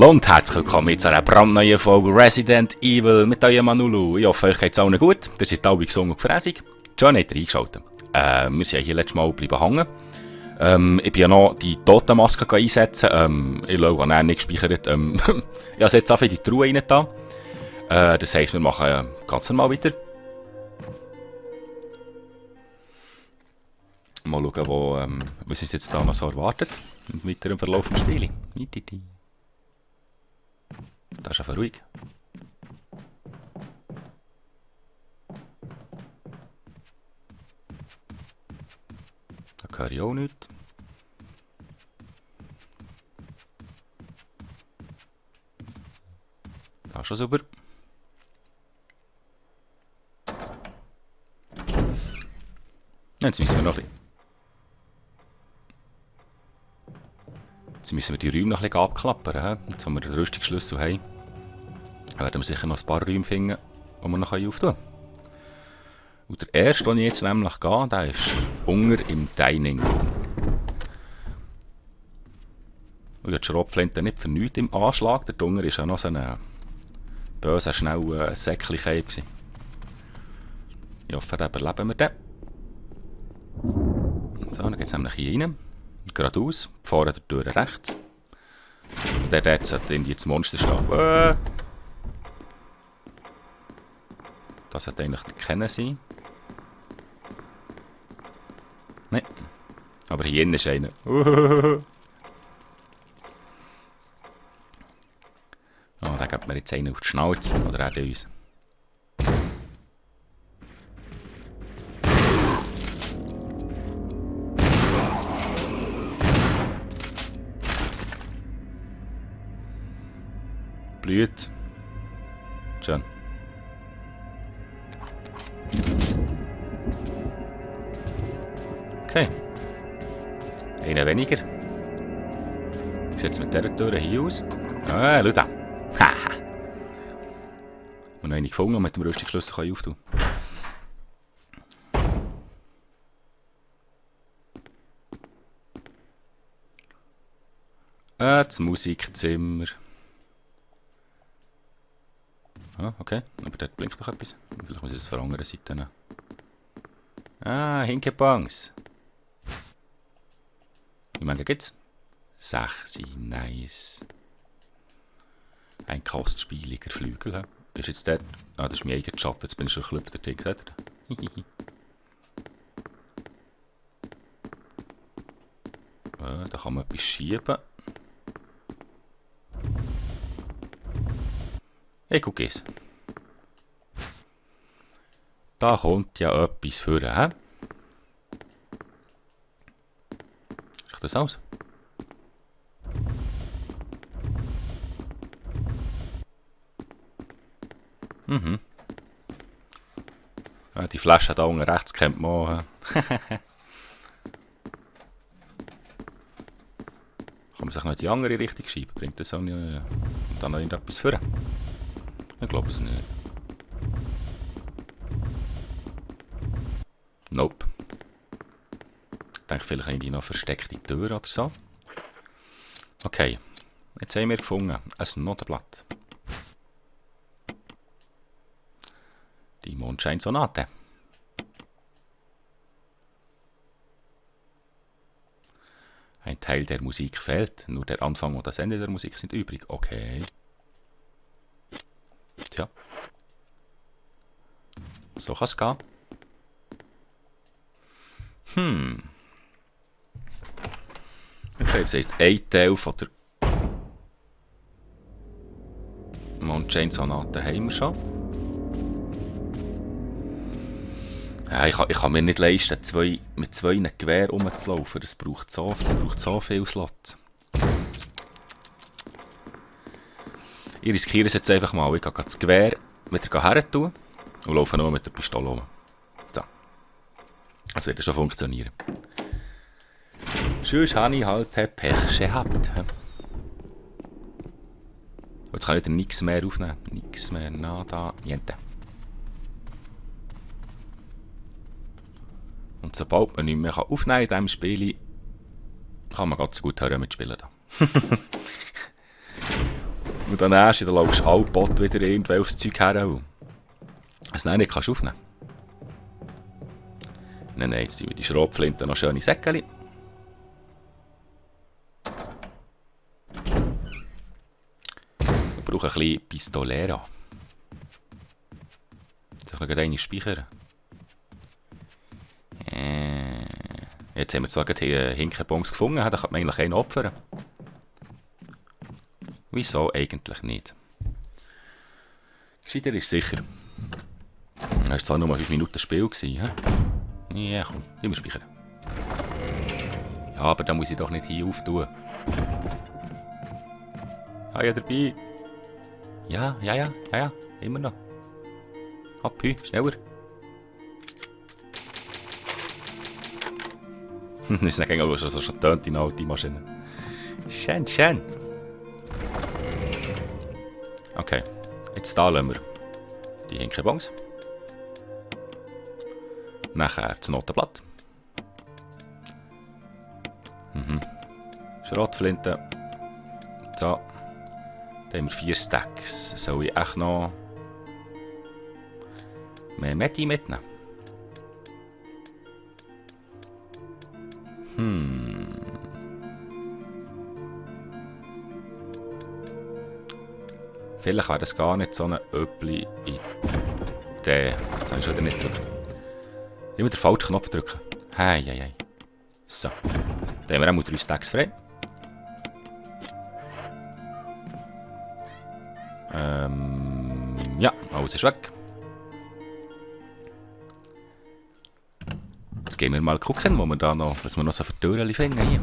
Hallo und herzlich willkommen zu einer brandneuen Folge Resident Evil mit eurem Manulu. Ich hoffe, euch geht es allen gut. Ihr seid alle gesund und gefräßig. John hat reingeschaltet. Wir sind hier letztes Mal bleiben hängen. Ich bin ja noch die Totenmaske einsetzen. Ich schaue, die nicht gespeichert. Ich habe jetzt einfach in die Truhe rein da. Das heisst, wir machen ganz normal weiter. Mal schauen, was uns jetzt da noch so erwartet. Im weiteren Verlauf des Spiels. Das ist einfach ruhig. Da höre ich auch nichts. Da ist schon super. Jetzt müssen wir noch ein bisschen. Jetzt müssen wir die Räume noch ein bisschen abklappern. Jetzt, wo wir den Rüstungsschlüssel haben, werden wir sicher noch ein paar Räume finden, die wir noch auftun können. Und der erste, den ich jetzt nämlich gehe, der ist unten im Dining Room. Und die Schrotflinte nicht für nichts im Anschlag. Der Dunger war ja noch so ein böser, schneller Säckchen. Ich hoffe, den überleben wir den. So, dann geht es nämlich hier rein. Geradeaus, vorne der Tür rechts. Und der dort sollte irgendwie das Monster stehen. Das sollte eigentlich kennen sein. Nein. Aber hier innen ist einer. Oh, da gibt mir jetzt einen auf die Schnauze. Oder er uns. Blüht. Schön. Okay. Einer weniger. Wie sieht es mit dieser Tür hier aus? Ah, schau da. Haha. Und noch eine gefunden, die mit dem Rüstungsschlüssel auftun kann. Das Musikzimmer. Ah, okay. Aber dort blinkt doch etwas. Vielleicht muss ich es von der anderen Seite nehmen. Ah, Hinkebangs. Wie viele gibt's? 6, nice. Ein kostspieliger Flügel. Ist jetzt der? Ah, das ist mein eigener Schatten. Jetzt bin ich schon ein bisschen der Ding. Da kann man etwas schieben. Hey, guck es. Da kommt ja etwas vor, hä? Schaut das aus? Mhm. Ja, die Flasche da unten rechts kennt man auch. Kann man sich noch in die andere Richtung schieben? Bringt das auch nicht? Und dann noch irgendetwas vor? Ich glaube es nicht. Nope. Ich denke vielleicht irgendwie noch versteckte Tür oder so. Okay. Jetzt haben wir gefunden ein Notenblatt. Die Mondscheinsonate. Ein Teil der Musik fehlt. Nur der Anfang und das Ende der Musik sind übrig. Okay. Tja. So kann es gehen. Okay, das heisst, ein Teil von der Mondscheinsonate haben wir schon. Ja, ich kann mir nicht leisten, mit zwei Gewehren rumzulaufen. Das braucht so viel Slots. Ich riskiere es jetzt einfach mal. Ich gehe das Gewehr wieder her tun und laufe nur mit der Pistole rum. So. Das wird schon funktionieren. Sonst habe ich halt Pech gehabt. Jetzt kann ich wieder nichts mehr aufnehmen. Nichts mehr, nada, niente. Und sobald man nicht mehr aufnehmen kann in diesem Spiel, kann man ganz gut hören mitspielen. Da. Und dann erst, dann schaust du alle Bot wieder irgendwelches Zeug her. Also nein, nicht kannst du aufnehmen. Nein, jetzt tun wir die Schrotflinte noch schöne Säckchen. Ich brauche ein bisschen Pistolera. Soll ich noch eine speichern? Jetzt haben wir zwar gerade einen Hinkenbons gefunden, da kann man eigentlich einen opfern. Wieso eigentlich nicht? Gescheiter ist sicher. Das war zwar nur mal 5 Minuten Spiel. Ja, komm, immer speichern. Ja, aber da muss ich doch nicht hier auftun. Ah ja, dabei. Ja, immer noch. Ab, schneller. Das ist nicht gängig, so schon tönt in alte Maschine. Schön. Okay, jetzt da lassen wir die Hinkenbons. Nachher das Notenblatt. Schrotflinte. So. Dann haben wir 4 Stacks. Soll ich echt noch mehr Meti mitnehmen? Vielleicht wäre das gar nicht so eine Öppli Idee. Jetzt habe ich schon wieder nicht gedrückt. Immer den falschen Knopf drücken. Hey. So. Dann haben wir auch 3 Stacks frei. Ja, alles ist weg. Jetzt gehen wir mal gucken, wo wir da noch, was wir noch so für Türen finden hier.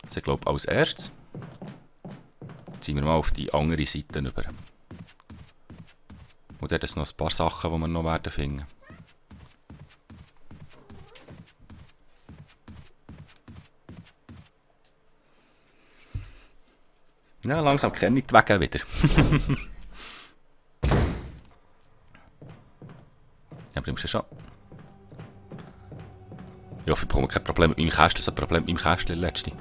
Also ich glaube als erstes ziehen wir mal auf die andere Seite über. Und dort sind noch ein paar Sachen, die wir noch werden finden. Ja, langsam kenne ich die Wege wieder. Ja, bringst du schon. Ich hoffe, ich bekomme kein Problem mit meinem Kästchen, so ein Problem mit meinem Kästchen letzte.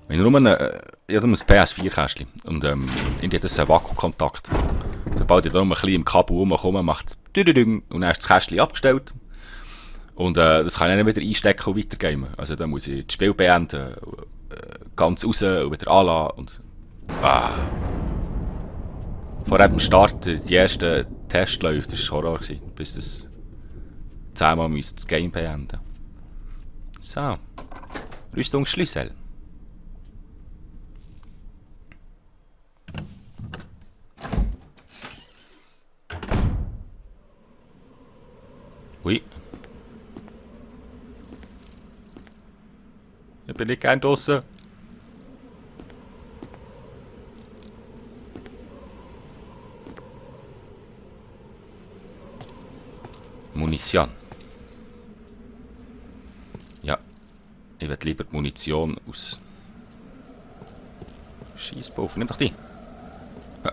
Ich habe nur ein PS4-Kästchen und irgendwie hat das einen Vakuumkontakt. Sobald ich da noch ein bisschen im Kabel rumkomme, macht es düdüdüng und dann ist das Kästchen abgestellt. Und das kann ich nicht wieder einstecken und weitergeben. Also dann muss ich das Spiel beenden, ganz raus und wieder anlassen. Und, vor dem Start, die ersten Testläufe, das war Horror, bis das 10-mal das Game beenden. So, Rüstungsschlüssel. Ui. Ich bin nicht gern draussen. Munition. Ja. Ich will lieber die Munition aus Schießpulver. Nimm doch die. Ja.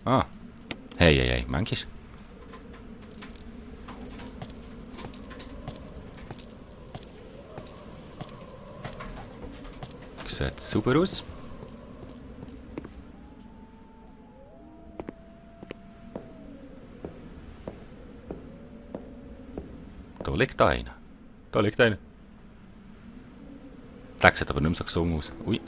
Ah. Hey, manchmal. Sieht super aus. Da liegt einer. Der sieht aber nicht mehr so gesungen aus. Ui.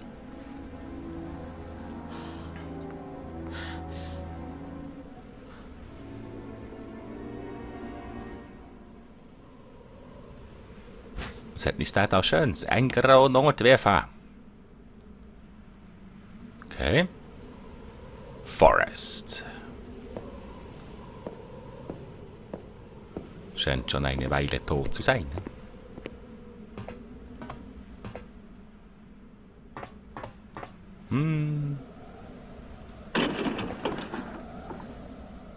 Was hat uns der da schönes? Ein grau Nordwehrfahr. Okay. Forest. Scheint schon eine Weile tot zu sein.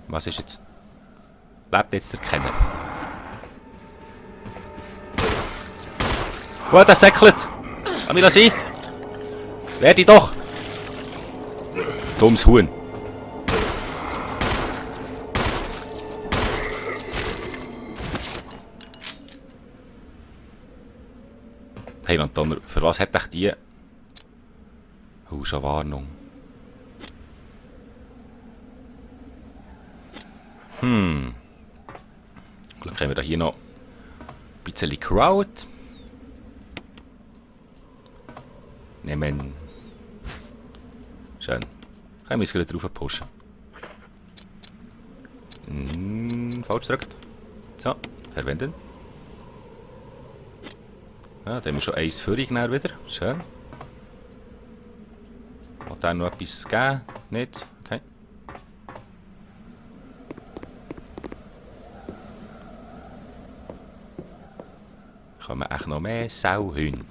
Was ist jetzt? Lebt jetzt der Kenneth? Oh, der säckelt! Lass mich sein! Werde doch! Dummes Huhn! Heiland Donner, für was hat dich die... Oh, schon Warnung. Glück haben wir da hier noch ein bisschen Crowd. Nehmen. Schön. Können wir uns gleich drauf pushen. Falsch gedrückt. So, verwenden. Ja, da haben wir schon eins Führung wieder. Schön. Hat er noch etwas gegeben? Nicht? Okay. Kommen echt noch mehr Sauhunde.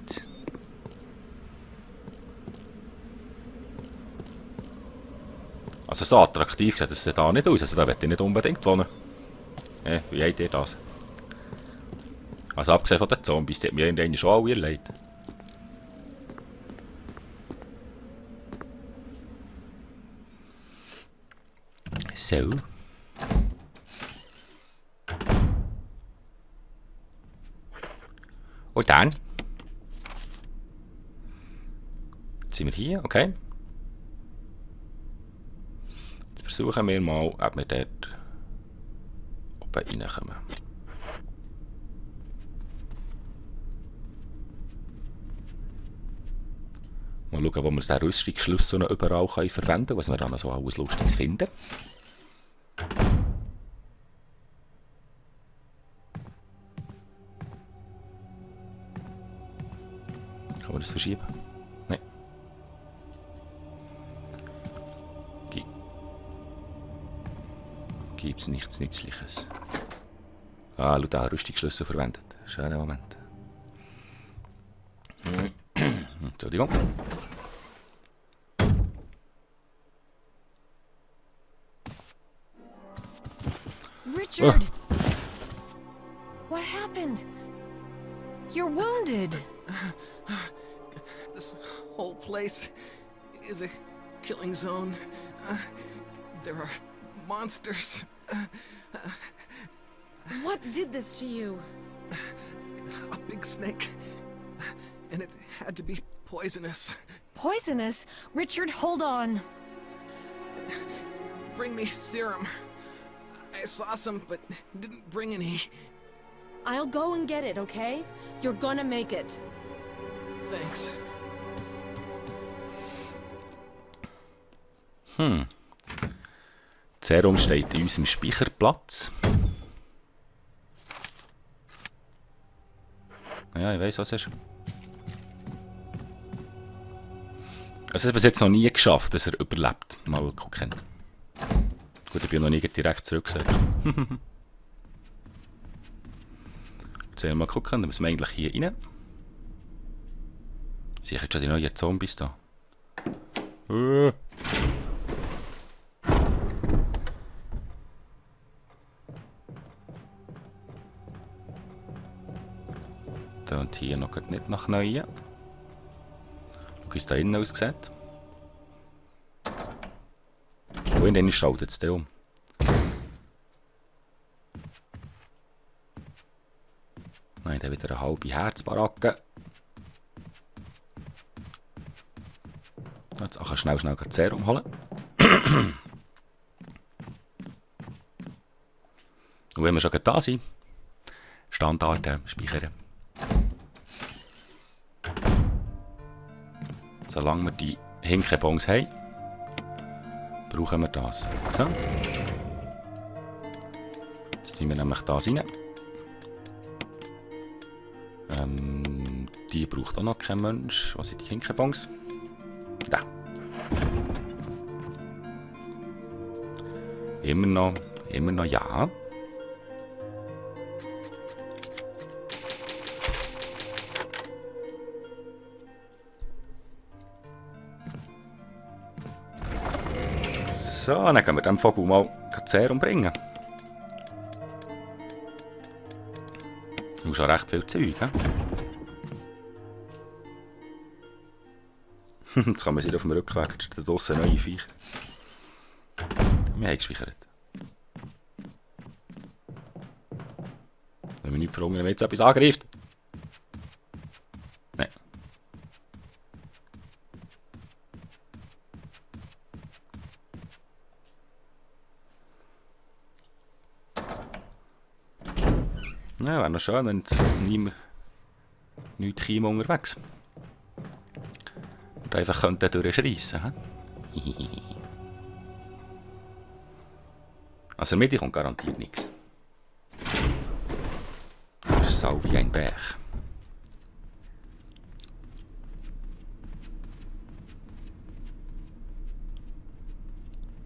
Also so attraktiv sieht es da nicht aus. Also da will ich nicht unbedingt wohnen. Wie habt ihr das? Also abgesehen von den Zombies, die hat mir irgendwann schon alle leid. So. Und dann jetzt sind wir hier, okay. Jetzt versuchen wir mal, ob wir dort oben reinkommen. Mal schauen, wo wir den Rüstungsschlüssel noch überall verwenden können, was wir dann so alles Lustiges finden. Kann man das verschieben? Nein. Gibt es nichts Nützliches. Ah, schau, da Rüstungsschlüssel verwendet. Schöner Moment. Entschuldigung. Richard! What happened? You're wounded. This whole place is a killing zone. There are monsters. What did this to you? A big snake. And it had to be poisonous. Poisonous? Richard, hold on. Bring me serum. I saw some, but didn't bring any. I'll go and get it, okay? You're gonna make it. Thanks. Das Serum steht in unserem Speicherplatz. Ja, ich weiss, was es ist. Also, es hat bis jetzt noch nie geschafft, dass er überlebt. Mal gucken. Gut, ich bin noch nie direkt zurückgesagt. Jetzt mal gucken, dann müssen wir eigentlich hier rein. Sehe ich jetzt schon die neuen Zombies da? Da und hier noch nicht nach neuen. Schau, wie es da innen aussieht. Und dann schaltet es da um. Nein, dann wieder eine halbe Herzbaracke. Jetzt auch schnell das Serum holen. Und wenn wir schon da sind, Standard speichern. Solange wir die Hinkebons haben, brauchen wir das. So. Jetzt tun wir nämlich das rein. Die braucht auch noch kein Mensch. Was sind die Hinkebons? Da. Immer noch ja. So, dann können wir dem Vogel mal das Serum bringen. Du hast schon recht viel Zeug, he? Jetzt kann man sich auf dem Rückweg, jetzt ist da draussen neue Viecher. Wir haben gespeichert. Wenn wir nicht verhungern, wenn jetzt etwas angreift. Nein. Ja, wäre noch schön, wenn nichts käme unterwegs. Und einfach könnte durchschreissen. Also in der Mitte kommt garantiert nichts. Das ist sau wie ein Berg.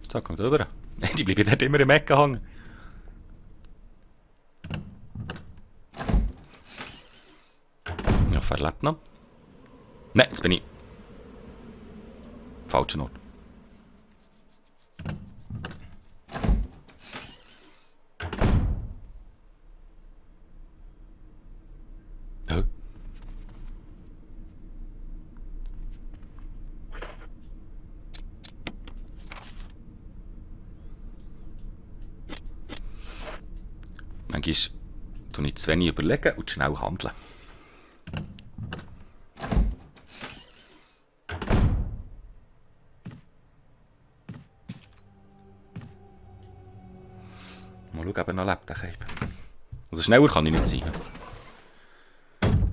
So, kommt rüber. Die bleiben dort immer im Ecken hängen. Ja, verlebt noch. Nein, jetzt bin ich. Falscher Ort. Hä? Manchmal tue ich zu wenig überlegen und schnell handeln. Mal schauen, ob er noch lebt, der Cape. Also schneller kann ich nicht sein.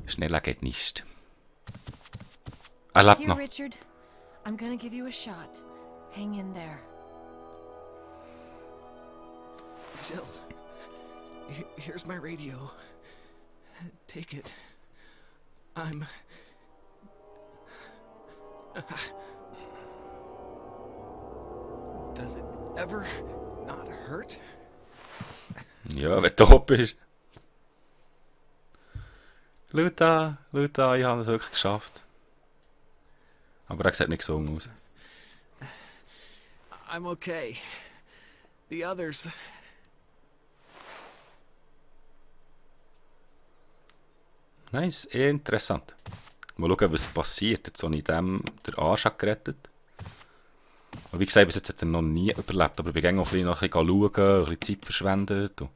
Schneller geht nicht. Er lebt Here, noch. Richard. I'm gonna give you a shot. Hang in there. Jill, here's my radio. Take it. Does it ever not hurt? Ja, wenn du tot bist. Schau da, ich habe es wirklich geschafft. Aber er sieht nicht gesungen aus. I'm okay. The others... Nice, interessant. Mal schauen, was passiert. Jetzt habe ich dem den Arsch gerettet. Und wie gesagt, bis jetzt hat er noch nie überlebt. Aber ich bin auch noch ein bisschen schauen, ein bisschen Zeit verschwendet. Und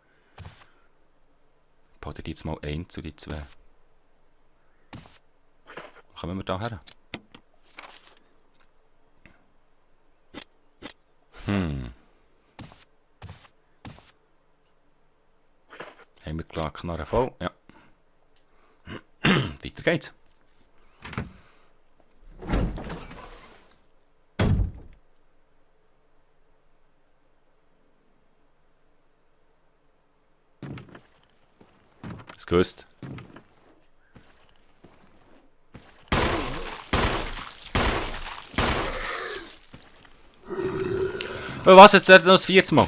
ich behalte jetzt mal ein zu die zwei. Kommen wir da her? Haben wir klar Knarre voll? Ja. Weiter geht's. Hast du gewusst? Oh, was, jetzt wird noch das 40 Mal?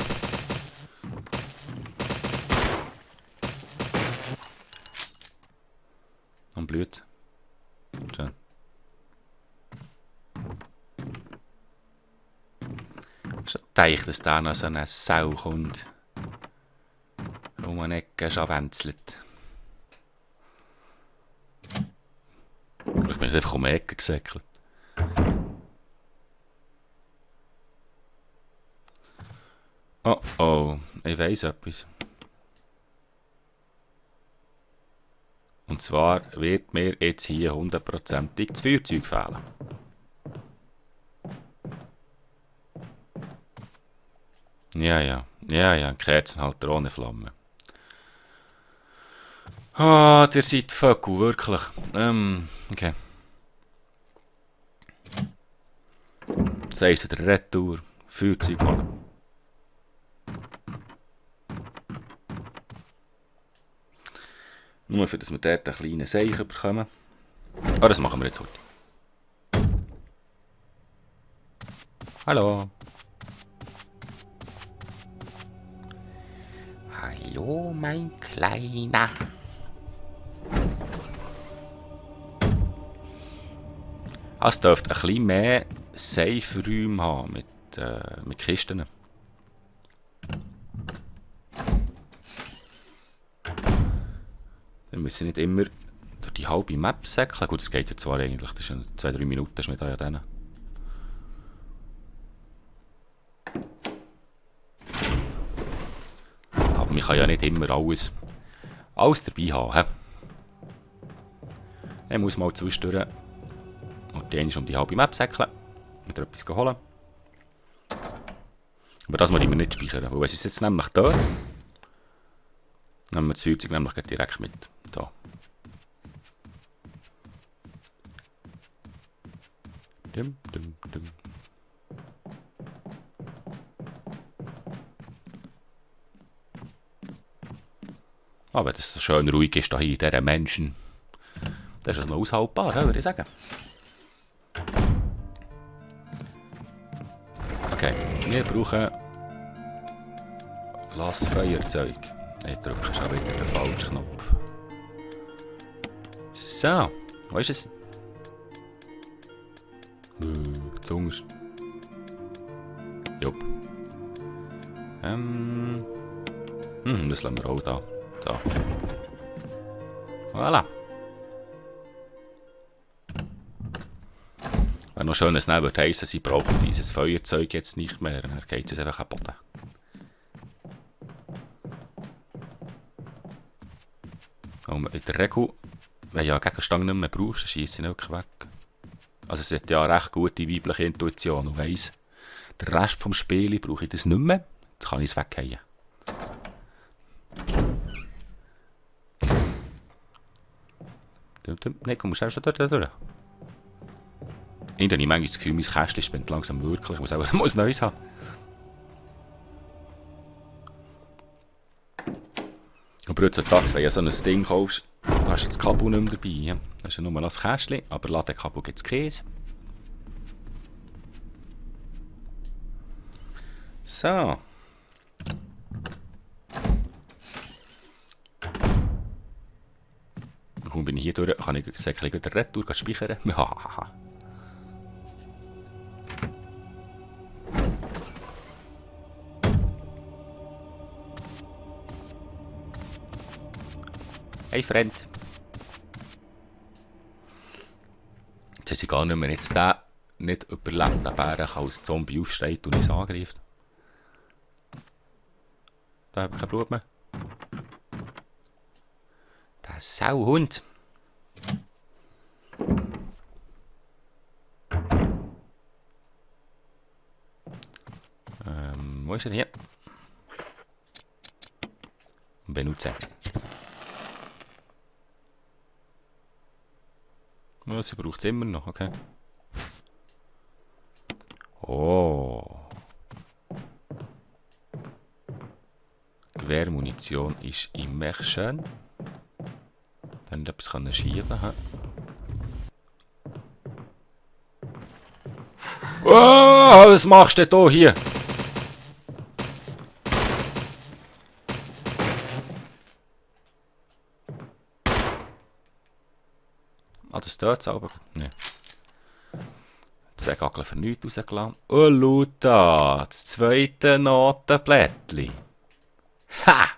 Und blöd. Schön. Schon gedacht, dass da noch so eine Sau kommt. Um eine Ecke scharwenzelt. Ich bin einfach um eine Ecke gesäckelt. Oh oh, ich weiss etwas. Und zwar wird mir jetzt hier 100%ig das Feuerzeug fehlen. Ja, ein Kerzenhalter ohne Flamme. Ah, der seid Vögel, wirklich. Okay. Das heisst, der Retour, Feuerzeug holen. Nur für dass wir dort einen kleinen Seichen bekommen. Aber das machen wir jetzt heute. Hallo. Hallo, mein Kleiner. Es dürfte ein bisschen mehr Safe-Räume haben mit Kisten. Wir müssen nicht immer durch die halbe Map säckeln. Gut, das geht ja zwar eigentlich, das ist 2-3 Minuten, ist mit da ja denen. Aber man kann ja nicht immer alles dabei haben. He? Ich muss mal zwischendurch und die um die halbe Map säckeln, mit etwas holen. Aber das muss ich mir nicht speichern, weil es ist jetzt nämlich da. Nehmen wir das Feuerzeug nämlich direkt mit. Da. Dum, dum, dum. Aber wenn es so schön ruhig ist hier in diesen Menschen, dann ist das noch aushaltbar, würde ich sagen. Okay, wir brauchen Lass Feuerzeug. Ich drücke schon wieder den falschen Knopf. So, wo ist es? Zuunterst. Jupp. Das lassen wir auch da. Da. Voilà. Wenn noch schön es nicht würde heissen, sie brauchen dieses Feuerzeug jetzt nicht mehr, dann geht es einfach kaputt. Und in der Regel, wenn du ja Gegenstand nicht mehr brauchst, dann schießt sie nicht weg. Also es hat ja eine recht gute weibliche Intuition und weiss, den Rest vom Spiel brauche ich das nicht mehr, jetzt kann ich es weghauen. Nein, komm, musst du schon durch. Ich habe manchmal das Gefühl, mein Kästchen spinnt langsam wirklich. Ich muss auch mal ein Neues haben. Aber heutzutage, wenn du so ein Ding kaufst, hast du das Kabel nicht mehr dabei. Das ist ja nur noch das Kästchen, aber Ladekabel gibt es Käse. So. Kaum bin ich hier durch, kann ich säcklich den Retour speichern. Hey Freund. Jetzt weiß ich gar nicht mehr, jetzt der nicht überlebt, der Bären als Zombie aufsteht und uns angreift. Da habe ich kein Blut mehr. Der Sauhund. Wo ist er hier? Benutzen. Ja, sie braucht es immer noch, okay. Oh. Gewehrmunition ist immer schön. Dann etwas können schieben. Oh, was machst du denn hier? Ah, das dort aber. Nee. 2 Gackeln für nichts rausgelassen. Oh, Luta, das zweite Notenblättchen. Ha!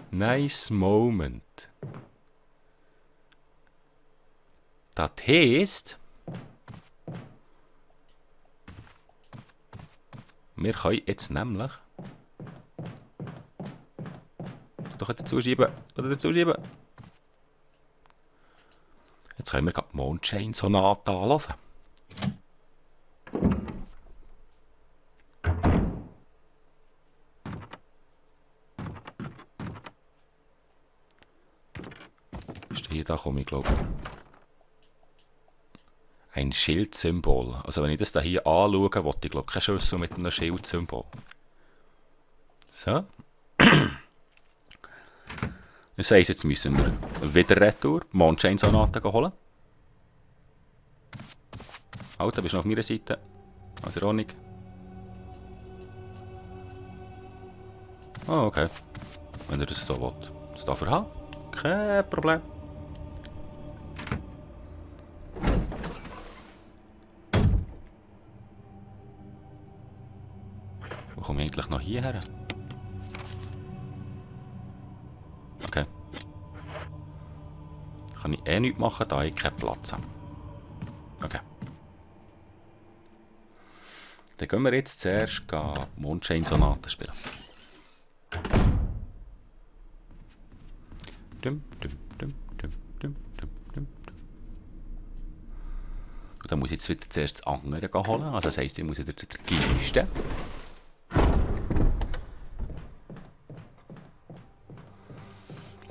Nice moment. Das heisst, wir können jetzt nämlich. Doch dazu schieben. Oder dazu schieben. Jetzt können wir gerade die Mondschein-Sonate anhören. Steht da, komme ich glaube. Ein Schildsymbol. Also wenn ich das hier anschaue, wollte ich glaube kein Schlüssel mit einem Schildsymbol. So. Das heisst, jetzt müssen wir wieder retour die Mondschein-Sonate holen. Alter, bist du noch auf meiner Seite? Also in Ordnung. Oh, okay. Wenn ihr das so wollt. Das dafür haben. Kein Problem. Wo komme ich eigentlich noch hierher? Okay. Kann ich eh nichts machen, da ich keinen Platz habe. Okay. Dann gehen wir jetzt zuerst die Mondschein-Sonate spielen. Dum, dum, dum, dum, dum, dum, dum. Und dann muss ich jetzt wieder zuerst das andere holen. Also das heisst, ich muss wieder zu der Kiste.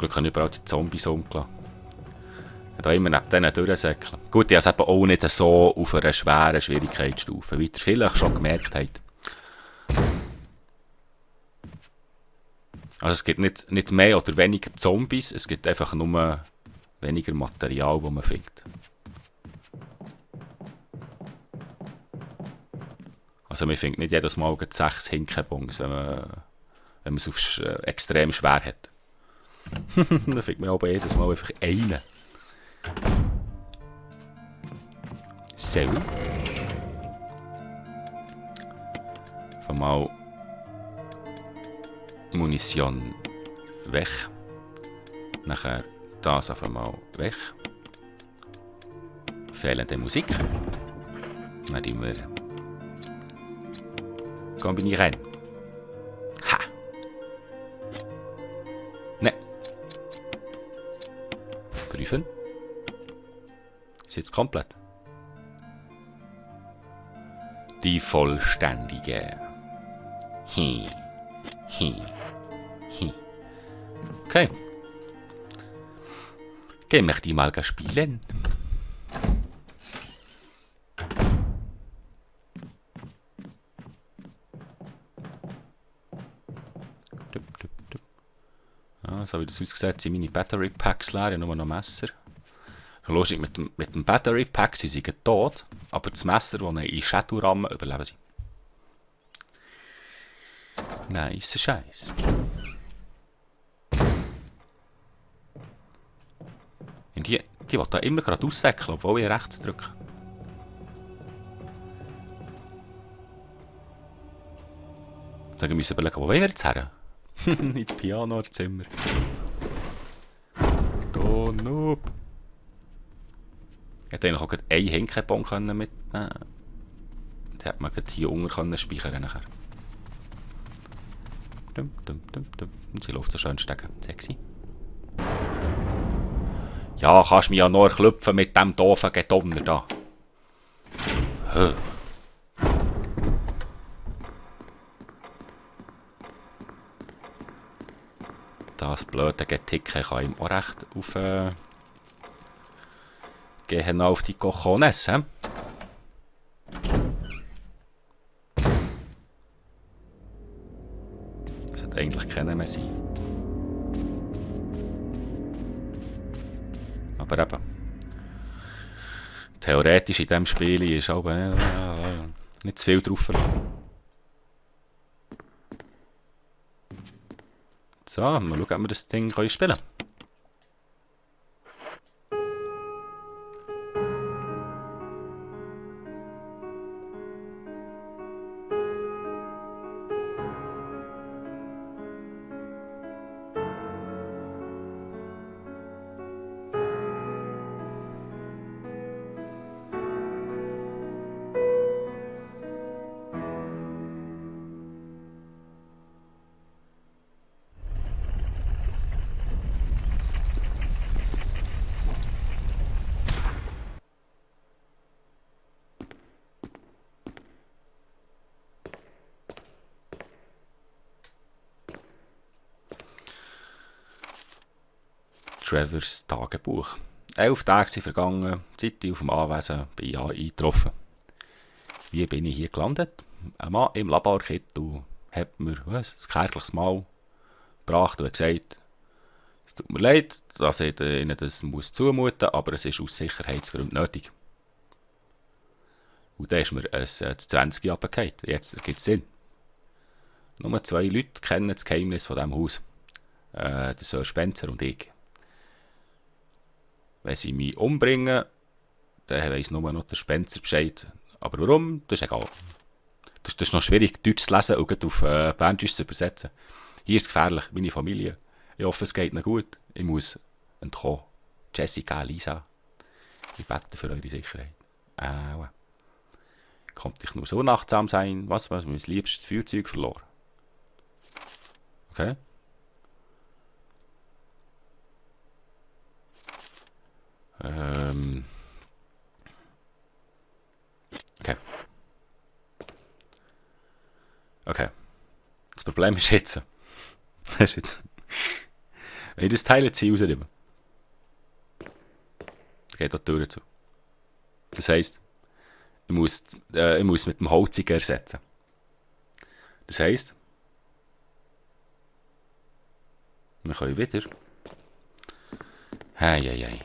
Glück habe ich überall die Zombies umgelassen. Da immer neben denen durchsäckeln. Gut, ich habe es eben auch nicht so auf einer schweren Schwierigkeitsstufe, wie ihr vielleicht schon gemerkt habt. Also es gibt nicht mehr oder weniger Zombies, es gibt einfach nur weniger Material, das man findet. Also man findet nicht jedes Mal 6 Hinkenbons, wenn man es auf extrem schwer hat. Dann findet man aber jedes Mal einfach einen. So. Von mal Munition weg. Nachher das auf einmal weg. Fehlende Musik. Dann tun wir kombinieren. Ha! Ne. Prüfen. Ist jetzt komplett. Die vollständige. Hi. Hi. Hi. Okay. Okay, möchte ich mal spielen. Ja, so wie das ausgesehen sind meine Battery Packs leer, ja nur noch Messer. Lustig, mit dem Battery Pack sind sie tot, aber das Messer, das in Shadow rammen, überleben sie. Nice Scheiß. Und die will da immer gerade aussäckeln, obwohl ich rechts drücke. Dann müssen wir überlegen, wo wollen wir jetzt her? Ins Pianozimmer. Da Noob. Ich hätte eigentlich auch einen Hinkenbon mitnehmen können. Dann hätte man hier unten speichern nachher. Und sie läuft so schön stecken. Sexy. Ja, kannst mich ja nur klopfen mit dem doofen Gedonner da. Das blöde Geticke kann ihm auch recht auf... gehen auf die Cojones, hä? Das sollte eigentlich keiner mehr sein. Aber eben. Theoretisch in diesem Spiel ist aber nicht zu viel drauf verlangt. So, mal schauen, ob wir das Ding spielen können. Trevors Tagebuch. 11 Tage sind vergangen, Zeit auf dem Anwesen bin ich eingetroffen. Wie bin ich hier gelandet? Ein Mann im Laborkittel hat mir ein kärgliches Mahl gebracht und hat gesagt, es tut mir leid, dass ich Ihnen das zumuten muss, aber es ist aus Sicherheitsgründen nötig. Und dann ist mir ein 20 runtergefallen. Jetzt ergibt es Sinn. Nur 2 Leute kennen das Geheimnis von diesem Haus. Der Sir Spencer und ich. Wenn sie mich umbringen, dann weiss nur noch der Spencer Bescheid. Aber warum? Das ist egal. Das ist noch schwierig, Deutsch zu lesen und auf Berndeutsch zu übersetzen. Hier ist es gefährlich, meine Familie. Ich hoffe, es geht ihnen gut. Ich muss entkommen. Jessica, Lisa, ich bete für eure Sicherheit. Konnte ich nur so unachtsam sein? Was mein liebstes Feuerzeug verloren? Okay. Okay. Okay. Das Problem ist jetzt. Wenn ich das Teil jetzt hier rausnehme, dann geht auch die Tür zu. Das heisst, ich muss mit dem Holziger ersetzen. Das heisst, wir können wieder. Hey.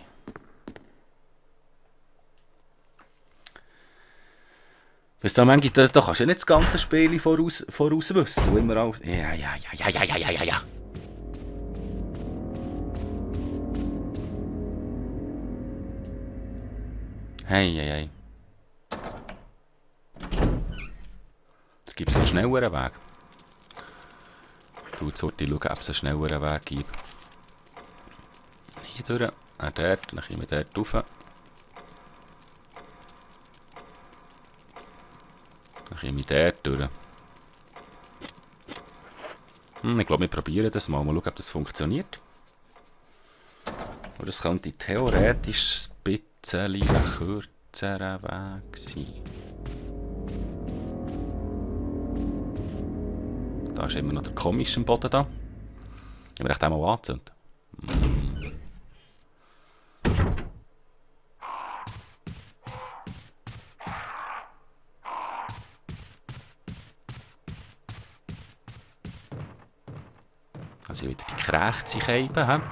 Weißt du, manchmal, da kannst du ja nicht das ganze Spiel voraus wissen. Immer alles. Ja. Hey. Da gibt es einen schnelleren Weg. Du Sorti, schau, ob es einen schnelleren Weg gibt. Hier durch, dort, dann kommen wir dort rauf. Dann komme ich dort durch. Ich glaube, wir probieren das mal. Mal schauen, ob das funktioniert. Und das könnte theoretisch ein bisschen ein kürzerer Weg sein. Da ist immer noch der komische Boden da. Ich habe echt einmal angezündet. Also wieder die Krächze geben.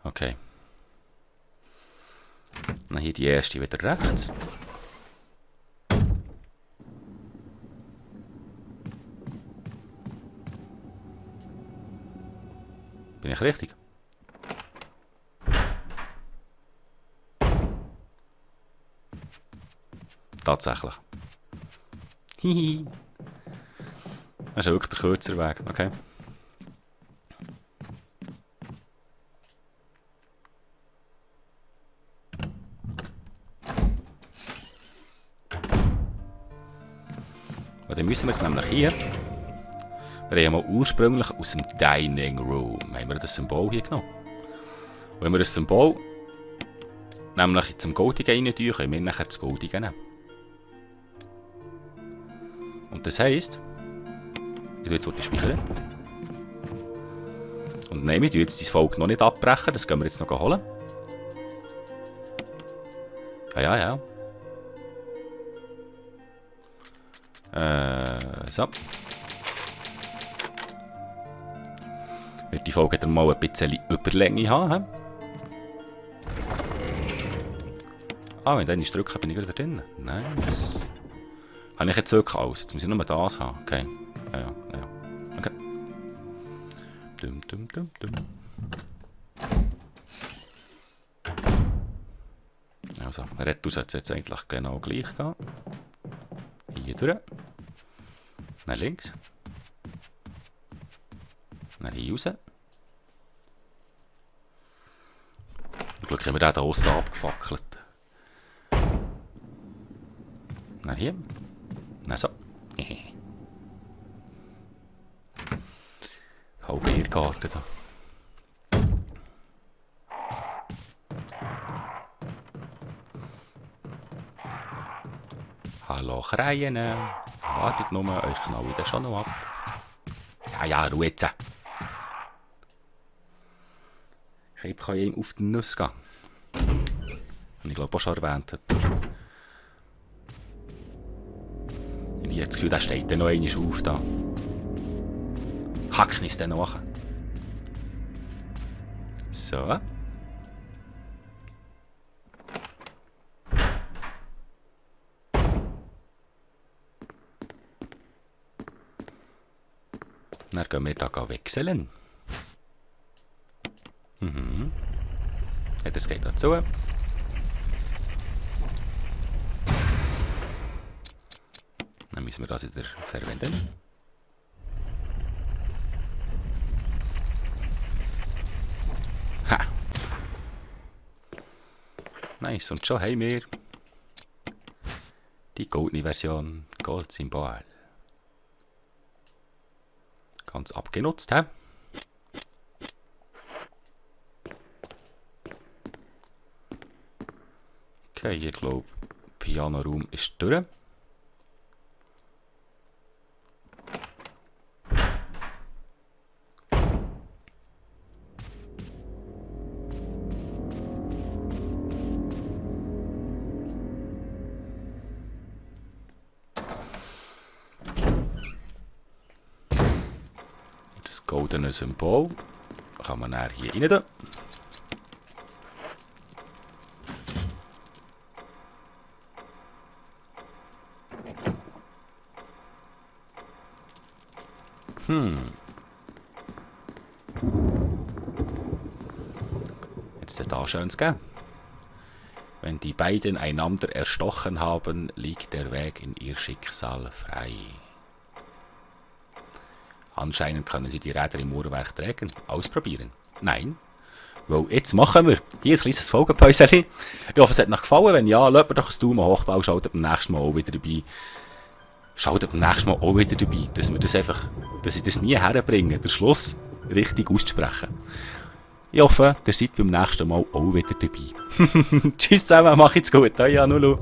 Okay. Dann hier die erste wieder rechts. Bin ich richtig? Tatsächlich. Hihi. Das ist wirklich der kürzere Weg. Okay. Und dann müssen wir jetzt nämlich hier. Wir haben ja mal ursprünglich aus dem Dining Room haben wir das Symbol hier genommen. Und wenn wir das Symbol nämlich zum Goldigen rein tun, können wir nachher das Goldige nehmen. Und das heisst, ich tue jetzt speichern. Und nein, wir tun jetzt die Folge noch nicht abbrechen, das können wir jetzt noch holen. Ja. So. Wird die Folge dann mal ein bisschen Überlänge haben. Ah, wenn ich drücke, bin ich wieder drin. Nice. Habe ich jetzt wirklich alles? Jetzt muss ich nur das haben. Okay. Ja. Okay. Dum. Also, Retour sollte jetzt eigentlich genau gleich gehen. Hier durch. Nach links. Dann hier raus. Und Glück haben wir den da aussen abgefackelt. Dann hier. Dann so. Halb Biergarten da. Hallo Kreien. Wartet nur, euch knall ich dann schon noch ab. Ja, Ruhe jetzt. Ich kann ihm auf den Nuss gehen. Und ich glaube auch schon erwähnt hat. Und ich habe das Gefühl, der steht dann noch einmal auf da. Hack es dann noch. So. Dann gehen wir hier wechseln. Ja, das geht dazu. Dann müssen wir das wieder verwenden. Ha! Nice, und schon haben wir die goldene Version, Gold-Symbol. Ganz abgenutzt, hä? Okay, ich glaube, Piano-Raum ist durch. goldene Symbol. Kann man dann hier rein tun. Jetzt da schönes geben. Wenn die beiden einander erstochen haben, liegt der Weg in ihr Schicksal frei. Anscheinend können sie die Räder im Uhrwerk tragen. Ausprobieren. Nein. Weil jetzt machen wir hier ein kleines Folgenpäuschen. Ich hoffe, es hat euch gefallen. Wenn ja, lasst mir doch ein Daumen hoch da und schaut beim nächsten Mal auch wieder dabei. Schaut beim nächsten Mal auch wieder dabei, dass ich das nie herbringe, den Schluss richtig auszusprechen. Ich hoffe, ihr seid beim nächsten Mal auch wieder dabei. Tschüss zusammen, macht's gut, euer Nulu.